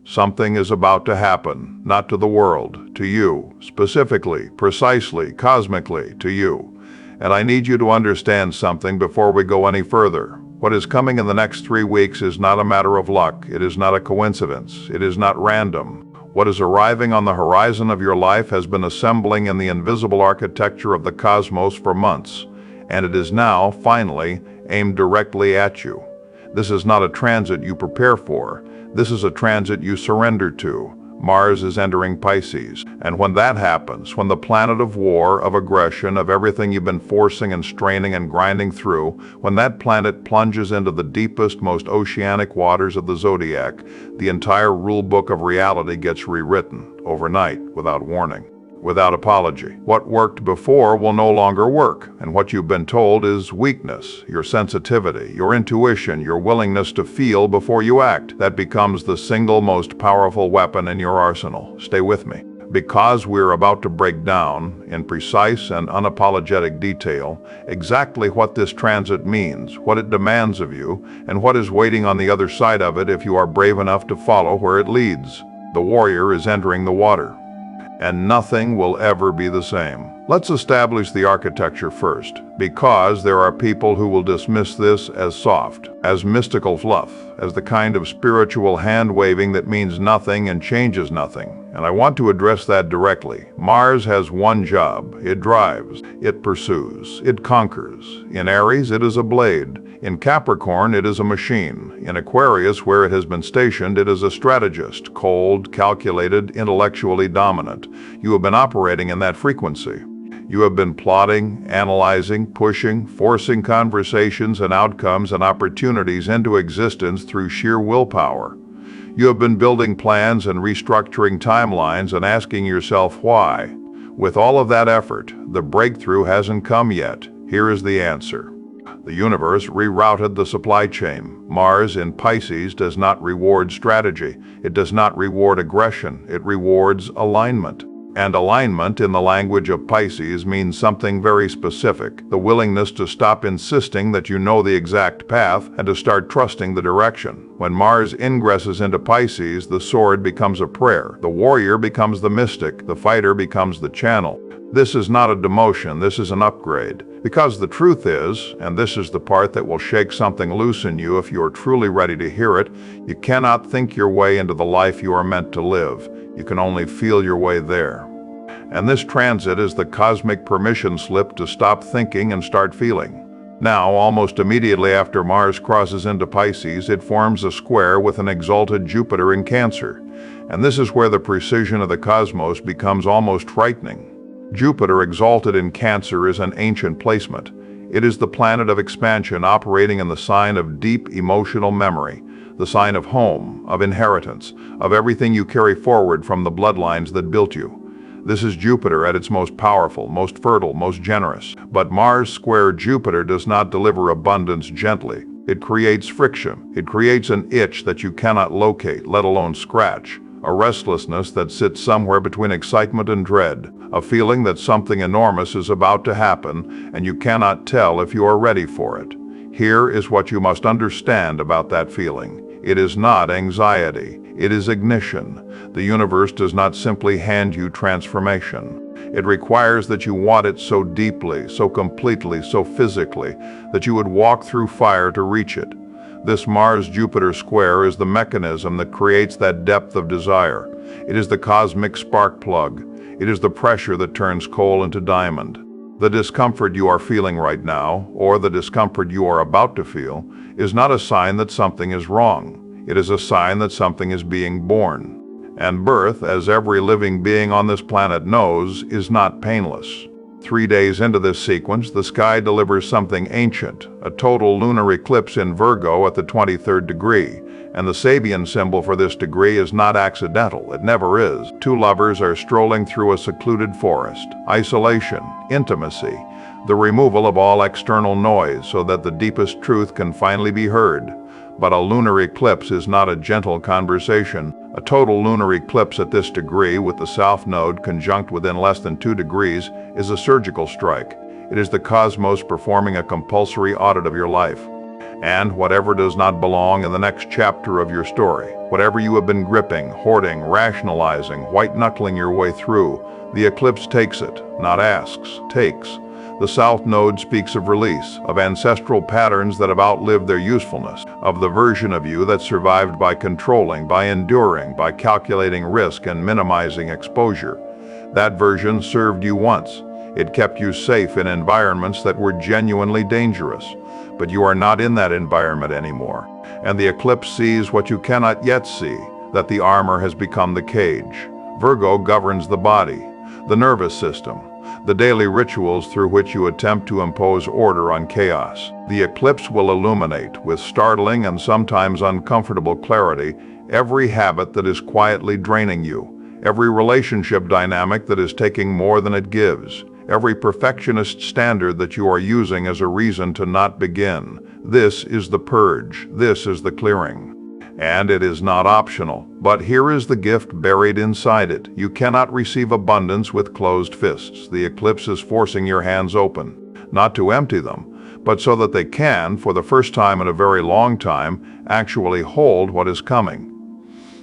Something is about to happen, not to the world, to you, specifically, precisely, cosmically, to you. And I need you to understand something before we go any further. What is coming in the next 3 weeks is not a matter of luck. It is not a coincidence. It is not random. What is arriving on the horizon of your life has been assembling in the invisible architecture of the cosmos for months, and it is now, finally, aimed directly at you. This is not a transit you prepare for. This is a transit you surrender to. Mars is entering Pisces, and when that happens, when the planet of war, of aggression, of everything you've been forcing and straining and grinding through, when that planet plunges into the deepest, most oceanic waters of the zodiac, the entire rule book of reality gets rewritten overnight, without warning, without apology. What worked before will no longer work, and what you've been told is weakness, your sensitivity, your intuition, your willingness to feel before you act. That becomes the single most powerful weapon in your arsenal. Stay with me. Because we're about to break down, in precise and unapologetic detail, exactly what this transit means, what it demands of you, and what is waiting on the other side of it if you are brave enough to follow where it leads. The warrior is entering the water, and nothing will ever be the same. Let's establish the architecture first, because there are people who will dismiss this as soft, as mystical fluff, as the kind of spiritual hand-waving that means nothing and changes nothing. And I want to address that directly. Mars has one job. It drives, it pursues, it conquers. In Aries, it is a blade. In Capricorn, it is a machine. In Aquarius, where it has been stationed, it is a strategist, cold, calculated, intellectually dominant. You have been operating in that frequency. You have been plotting, analyzing, pushing, forcing conversations and outcomes and opportunities into existence through sheer willpower. You have been building plans and restructuring timelines and asking yourself why. With all of that effort, the breakthrough hasn't come yet. Here is the answer. The universe rerouted the supply chain. Mars in Pisces does not reward strategy. It does not reward aggression. It rewards alignment. And alignment, in the language of Pisces, means something very specific: the willingness to stop insisting that you know the exact path and to start trusting the direction. When Mars ingresses into Pisces, the sword becomes a prayer, the warrior becomes the mystic, the fighter becomes the channel. This is not a demotion, this is an upgrade. Because the truth is, and this is the part that will shake something loose in you if you are truly ready to hear it, you cannot think your way into the life you are meant to live. You can only feel your way there. And this transit is the cosmic permission slip to stop thinking and start feeling. Now, almost immediately after Mars crosses into Pisces, it forms a square with an exalted Jupiter in Cancer. And this is where the precision of the cosmos becomes almost frightening. Jupiter exalted in Cancer is an ancient placement. It is the planet of expansion operating in the sign of deep emotional memory, the sign of home, of inheritance, of everything you carry forward from the bloodlines that built you. This is Jupiter at its most powerful, most fertile, most generous. But Mars square Jupiter does not deliver abundance gently. It creates friction. It creates an itch that you cannot locate, let alone scratch. A restlessness that sits somewhere between excitement and dread. A feeling that something enormous is about to happen, and you cannot tell if you are ready for it. Here is what you must understand about that feeling. It is not anxiety. It is ignition. The universe does not simply hand you transformation. It requires that you want it so deeply, so completely, so physically, that you would walk through fire to reach it. This Mars-Jupiter square is the mechanism that creates that depth of desire. It is the cosmic spark plug. It is the pressure that turns coal into diamond. The discomfort you are feeling right now, or the discomfort you are about to feel, is not a sign that something is wrong. It is a sign that something is being born. And birth, as every living being on this planet knows, is not painless. 3 days into this sequence, the sky delivers something ancient, a total lunar eclipse in Virgo at the 23rd degree. And the Sabian symbol for this degree is not accidental. It never is. Two lovers are strolling through a secluded forest. Isolation, intimacy, the removal of all external noise so that the deepest truth can finally be heard. But a lunar eclipse is not a gentle conversation. A total lunar eclipse at this degree, with the south node conjunct within less than 2 degrees, is a surgical strike. It is the cosmos performing a compulsory audit of your life. And whatever does not belong in the next chapter of your story, whatever you have been gripping, hoarding, rationalizing, white-knuckling your way through, the eclipse takes it, not asks, takes. The South Node speaks of release, of ancestral patterns that have outlived their usefulness, of the version of you that survived by controlling, by enduring, by calculating risk and minimizing exposure. That version served you once. It kept you safe in environments that were genuinely dangerous. But you are not in that environment anymore. And the eclipse sees what you cannot yet see, that the armor has become the cage. Virgo governs the body, the nervous system, the daily rituals through which you attempt to impose order on chaos. The eclipse will illuminate, with startling and sometimes uncomfortable clarity, every habit that is quietly draining you, every relationship dynamic that is taking more than it gives, every perfectionist standard that you are using as a reason to not begin. This is the purge. This is the clearing. And it is not optional. But here is the gift buried inside it. You cannot receive abundance with closed fists. The eclipse is forcing your hands open, not to empty them, but so that they can, for the first time in a very long time, actually hold what is coming.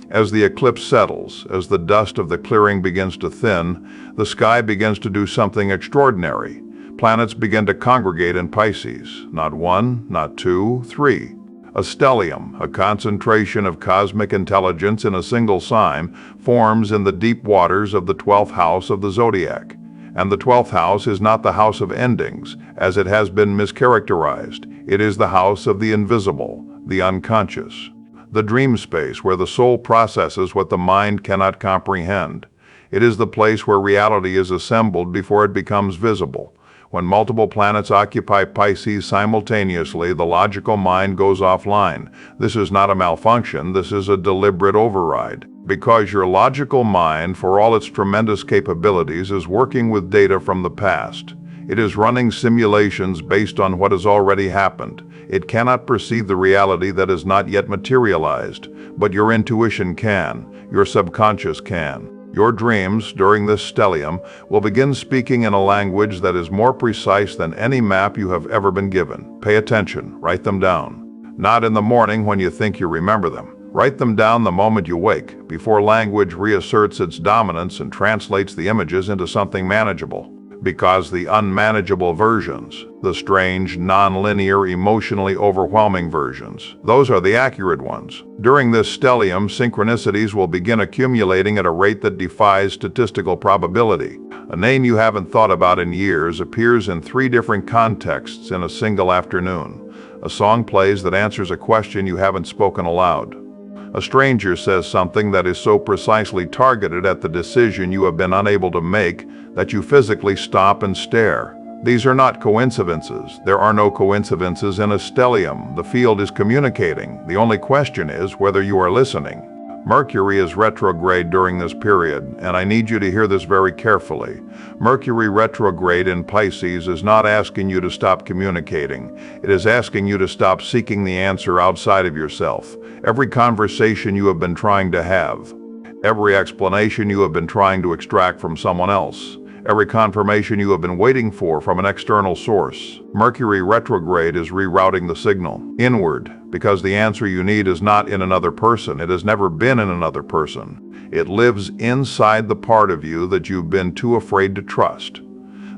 As the eclipse settles, as the dust of the clearing begins to thin, the sky begins to do something extraordinary. Planets begin to congregate in Pisces. Not one, not two, three. A stellium, a concentration of cosmic intelligence in a single sign, forms in the deep waters of the 12th house of the zodiac. And the 12th house is not the house of endings, as it has been mischaracterized. It is the house of the invisible, the unconscious, the dream space where the soul processes what the mind cannot comprehend. It is the place where reality is assembled before it becomes visible. When multiple planets occupy Pisces simultaneously, the logical mind goes offline. This is not a malfunction, this is a deliberate override. Because your logical mind, for all its tremendous capabilities, is working with data from the past. It is running simulations based on what has already happened. It cannot perceive the reality that is not yet materialized, but your intuition can, your subconscious can. Your dreams, during this stellium, will begin speaking in a language that is more precise than any map you have ever been given. Pay attention, write them down. Not in the morning when you think you remember them. Write them down the moment you wake, before language reasserts its dominance and translates the images into something manageable. Because the unmanageable versions, the strange, non-linear, emotionally overwhelming versions, those are the accurate ones. During this stellium, synchronicities will begin accumulating at a rate that defies statistical probability. A name you haven't thought about in years appears in 3 different contexts in a single afternoon. A song plays that answers a question you haven't spoken aloud. A stranger says something that is so precisely targeted at the decision you have been unable to make that you physically stop and stare. These are not coincidences. There are no coincidences in a stellium. The field is communicating. The only question is whether you are listening. Mercury is retrograde during this period, and I need you to hear this very carefully. Mercury retrograde in Pisces is not asking you to stop communicating. It is asking you to stop seeking the answer outside of yourself. Every conversation you have been trying to have, every explanation you have been trying to extract from someone else, every confirmation you have been waiting for from an external source. Mercury retrograde is rerouting the signal inward, because the answer you need is not in another person. It has never been in another person. It lives inside the part of you that you've been too afraid to trust.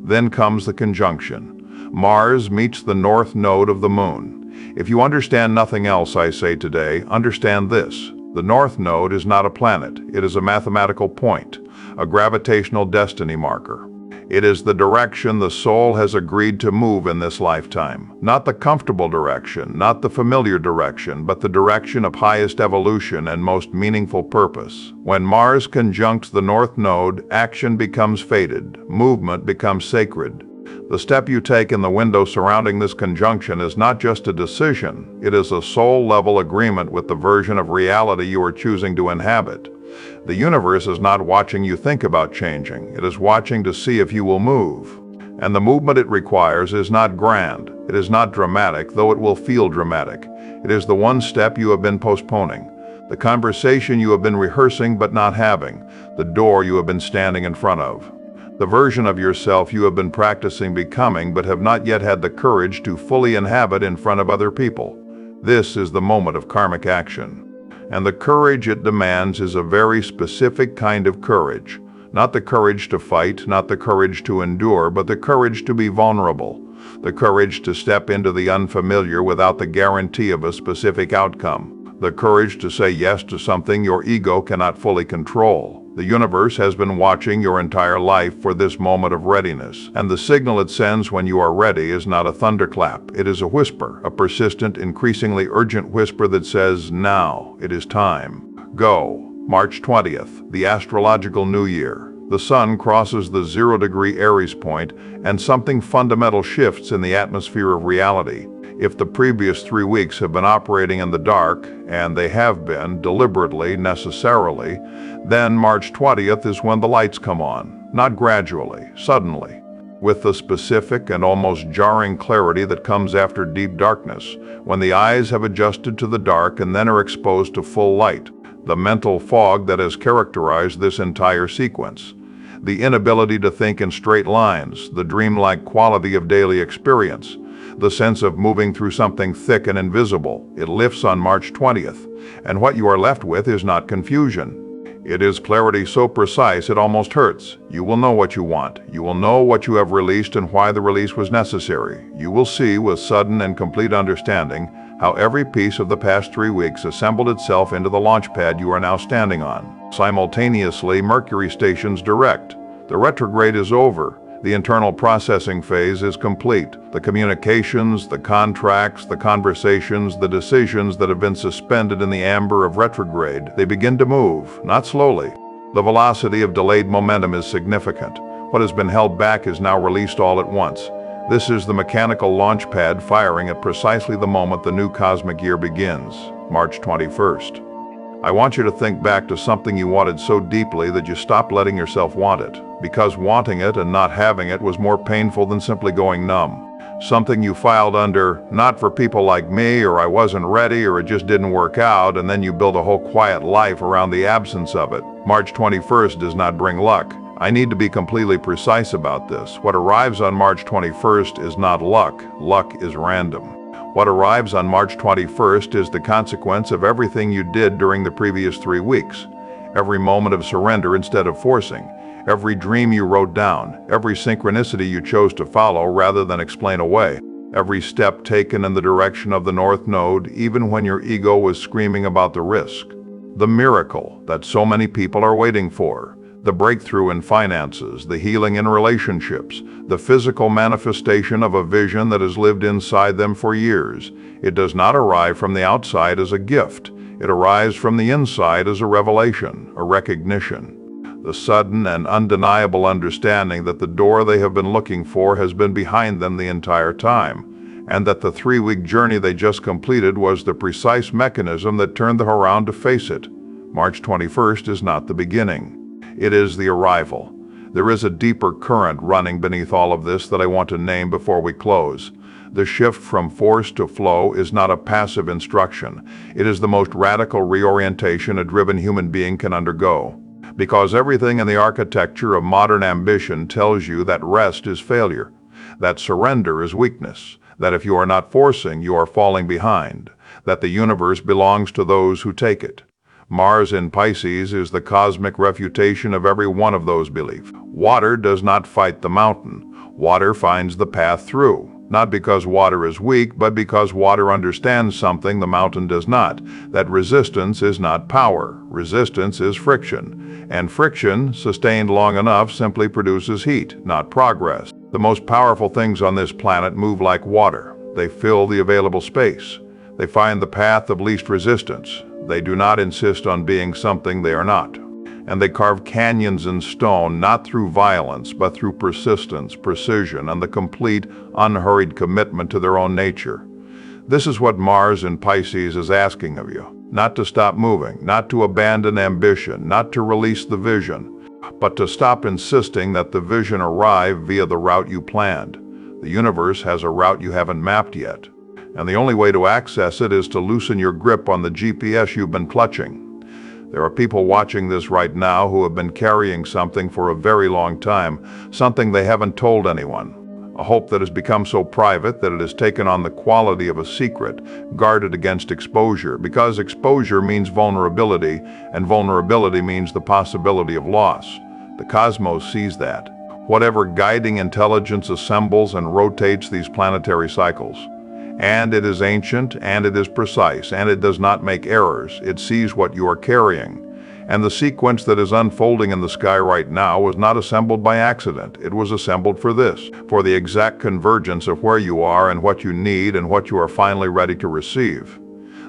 Then comes the conjunction. Mars meets the north node of the moon. If you understand nothing else I say today, understand this. The north node is not a planet. It is a mathematical point, a gravitational destiny marker. It is the direction the soul has agreed to move in this lifetime. Not the comfortable direction, not the familiar direction, but the direction of highest evolution and most meaningful purpose. When Mars conjuncts the North Node, action becomes fated, movement becomes sacred. The step you take in the window surrounding this conjunction is not just a decision, it is a soul-level agreement with the version of reality you are choosing to inhabit. The universe is not watching you think about changing, it is watching to see if you will move. And the movement it requires is not grand, it is not dramatic, though it will feel dramatic. It is the one step you have been postponing, the conversation you have been rehearsing but not having, the door you have been standing in front of. The version of yourself you have been practicing becoming but have not yet had the courage to fully inhabit in front of other people. This is the moment of karmic action. And the courage it demands is a very specific kind of courage. Not the courage to fight, not the courage to endure, but the courage to be vulnerable. The courage to step into the unfamiliar without the guarantee of a specific outcome. The courage to say yes to something your ego cannot fully control. The universe has been watching your entire life for this moment of readiness, and the signal it sends when you are ready is not a thunderclap. It is a whisper, a persistent, increasingly urgent whisper that says, now, it is time. Go. March 20th, the astrological new year. The sun crosses the 0-degree Aries point, and something fundamental shifts in the atmosphere of reality. If the previous 3 weeks have been operating in the dark, and they have been, deliberately, necessarily, then March 20th is when the lights come on, not gradually, suddenly, with the specific and almost jarring clarity that comes after deep darkness, when the eyes have adjusted to the dark and then are exposed to full light, the mental fog that has characterized this entire sequence. The inability to think in straight lines, the dreamlike quality of daily experience, the sense of moving through something thick and invisible. It lifts on March 20th, and what you are left with is not confusion. It is clarity so precise it almost hurts. You will know what you want. You will know what you have released and why the release was necessary. You will see with sudden and complete understanding how every piece of the past 3 weeks assembled itself into the launch pad you are now standing on. Simultaneously, Mercury stations direct. The retrograde is over. The internal processing phase is complete. The communications, the contracts, the conversations, the decisions that have been suspended in the amber of retrograde, they begin to move, not slowly. The velocity of delayed momentum is significant. What has been held back is now released all at once. This is the mechanical launch pad firing at precisely the moment the new cosmic year begins, March 21st. I want you to think back to something you wanted so deeply that you stopped letting yourself want it, because wanting it and not having it was more painful than simply going numb. Something you filed under, not for people like me, or I wasn't ready, or it just didn't work out, and then you build a whole quiet life around the absence of it. March 21st does not bring luck. I need to be completely precise about this. What arrives on March 21st is not luck. Luck is random. What arrives on March 21st is the consequence of everything you did during the previous 3 weeks. Every moment of surrender instead of forcing. Every dream you wrote down. Every synchronicity you chose to follow rather than explain away. Every step taken in the direction of the North Node, even when your ego was screaming about the risk. The miracle that so many people are waiting for. The breakthrough in finances, the healing in relationships, the physical manifestation of a vision that has lived inside them for years. It does not arrive from the outside as a gift. It arrives from the inside as a revelation, a recognition. The sudden and undeniable understanding that the door they have been looking for has been behind them the entire time, and that the 3-week journey they just completed was the precise mechanism that turned them around to face it. March 21st is not the beginning. It is the arrival. There is a deeper current running beneath all of this that I want to name before we close. The shift from force to flow is not a passive instruction. It is the most radical reorientation a driven human being can undergo. Because everything in the architecture of modern ambition tells you that rest is failure, that surrender is weakness, that if you are not forcing, you are falling behind, that the universe belongs to those who take it. Mars in Pisces is the cosmic refutation of every one of those beliefs. Water does not fight the mountain. Water finds the path through. Not because water is weak, but because water understands something the mountain does not, that resistance is not power. Resistance is friction. And friction, sustained long enough, simply produces heat, not progress. The most powerful things on this planet move like water. They fill the available space. They find the path of least resistance. They do not insist on being something they are not. And they carve canyons in stone, not through violence, but through persistence, precision, and the complete, unhurried commitment to their own nature. This is what Mars in Pisces is asking of you. Not to stop moving, not to abandon ambition, not to release the vision, but to stop insisting that the vision arrive via the route you planned. The universe has a route you haven't mapped yet. And the only way to access it is to loosen your grip on the GPS you've been clutching. There are people watching this right now who have been carrying something for a very long time, something they haven't told anyone. a hope that has become so private that it has taken on the quality of a secret, guarded against exposure, because exposure means vulnerability, and vulnerability means the possibility of loss. The cosmos sees that. Whatever guiding intelligence assembles and rotates these planetary cycles. And it is ancient, and it is precise, and it does not make errors. It sees what you are carrying. And the sequence that is unfolding in the sky right now was not assembled by accident. It was assembled for this, for the exact convergence of where you are and what you need and what you are finally ready to receive.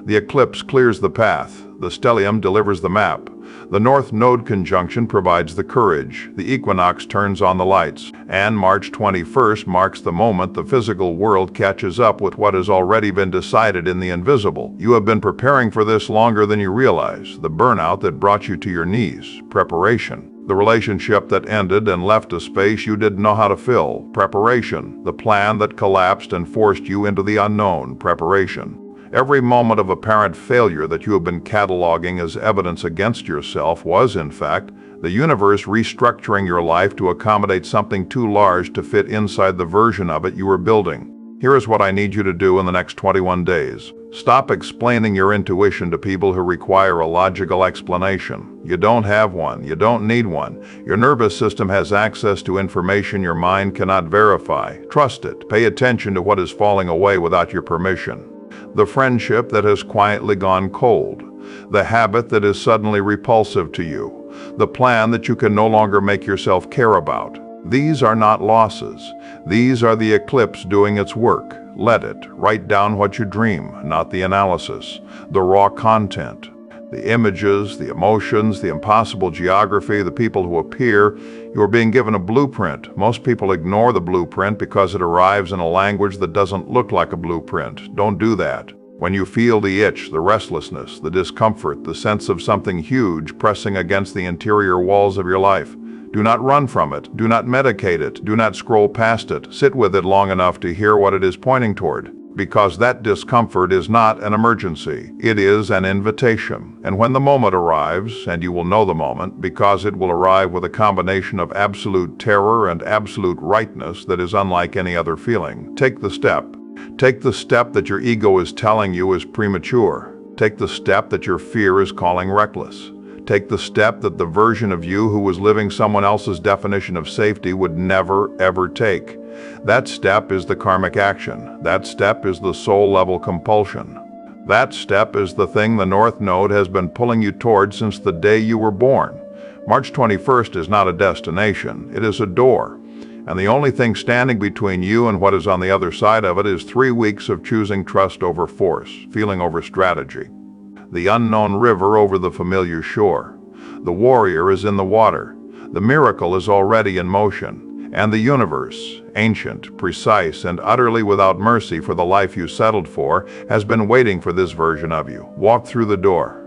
The eclipse clears the path. The stellium delivers the map. The North Node conjunction provides the courage. The equinox turns on the lights. And March 21st marks the moment the physical world catches up with what has already been decided in the invisible. You have been preparing for this longer than you realize. The burnout that brought you to your knees. Preparation. The relationship that ended and left a space you didn't know how to fill. Preparation. The plan that collapsed and forced you into the unknown. Preparation. Every moment of apparent failure that you have been cataloging as evidence against yourself was, in fact, the universe restructuring your life to accommodate something too large to fit inside the version of it you were building. Here is what I need you to do in the next 21 days. Stop explaining your intuition to people who require a logical explanation. You don't have one. You don't need one. Your nervous system has access to information your mind cannot verify. Trust it. Pay attention to what is falling away without your permission. The friendship that has quietly gone cold, the habit that is suddenly repulsive to you, the plan that you can no longer make yourself care about. These are not losses. These are the eclipse doing its work. Let it. Write down what you dream, not the analysis, the raw content. The images, the emotions, the impossible geography, the people who appear. You are being given a blueprint. Most people ignore the blueprint because it arrives in a language that doesn't look like a blueprint. Don't do that. When you feel the itch, the restlessness, the discomfort, the sense of something huge pressing against the interior walls of your life, do not run from it. Do not medicate it. Do not scroll past it. Sit with it long enough to hear what it is pointing toward. Because that discomfort is not an emergency. It is an invitation. And when the moment arrives, and you will know the moment, because it will arrive with a combination of absolute terror and absolute rightness that is unlike any other feeling, take the step. Take the step that your ego is telling you is premature. Take the step that your fear is calling reckless. Take the step that the version of you who was living someone else's definition of safety would never, ever take. That step is the karmic action. That step is the soul-level compulsion. That step is the thing the North Node has been pulling you toward since the day you were born. March 21st is not a destination. It is a door. And the only thing standing between you and what is on the other side of it is 3 weeks of choosing trust over force, feeling over strategy. The unknown river over the familiar shore. The warrior is in the water. The miracle is already in motion. And the universe, ancient, precise, and utterly without mercy for the life you settled for, has been waiting for this version of you. Walk through the door.